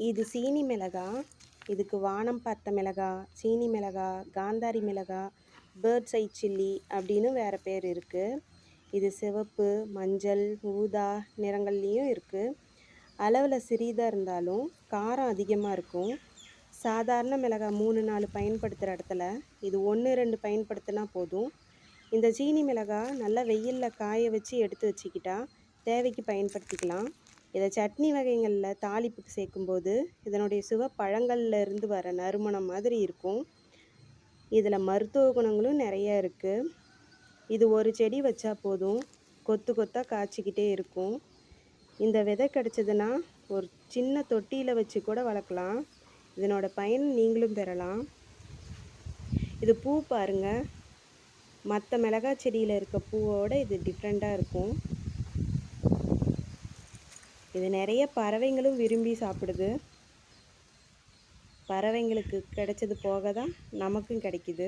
இது சீனி மிளகா. இதுக்கு வானம் பார்த்த மிளகா, சீனி மிளகா, காந்தாரி மிளகா, பேர்ட்ஸ் ஐ சில்லி அப்படின்னு வேறு பேர் இருக்குது. இது சிவப்பு, மஞ்சள், ஊதா நிறங்கள்லேயும் இருக்குது. அளவில் சிறிதாக இருந்தாலும் காரம் அதிகமாக இருக்கும். சாதாரண மிளகாய் 3-4 பயன்படுத்துகிற இடத்துல இது 1-2 பயன்படுத்தினா போதும். இந்த சீனி மிளகாய் நல்லா வெயிலில் காய வச்சு எடுத்து வச்சுக்கிட்டா தேவைக்கு பயன்படுத்திக்கலாம். இதை சட்னி வகைகளில் தாளிப்புக்கு சேர்க்கும்போது இதனுடைய சுவை பழங்கள்ல இருந்து வர நறுமணம் மாதிரி இருக்கும். இதில் மருத்துவ குணங்களும் நிறைய இருக்குது. இது ஒரு செடி வச்சா போதும், கொத்து கொத்தாக காய்ச்சிக்கிட்டே இருக்கும். இந்த விதை கிடச்சதுன்னா ஒரு சின்ன தொட்டியில் வச்சு கூட வளர்க்கலாம். இதனோட பயன் நீங்களும் பெறலாம். இது பூ பாருங்கள், மற்ற மிளகாய் செடியில் இருக்க பூவோடு இது டிஃப்ரெண்ட்டாக இருக்கும். இது நிறைய பறவைங்களும் விரும்பி சாப்பிடுது. பறவைங்களுக்கு கிடைச்சது போக தான் நமக்கும் கிடைக்கிது.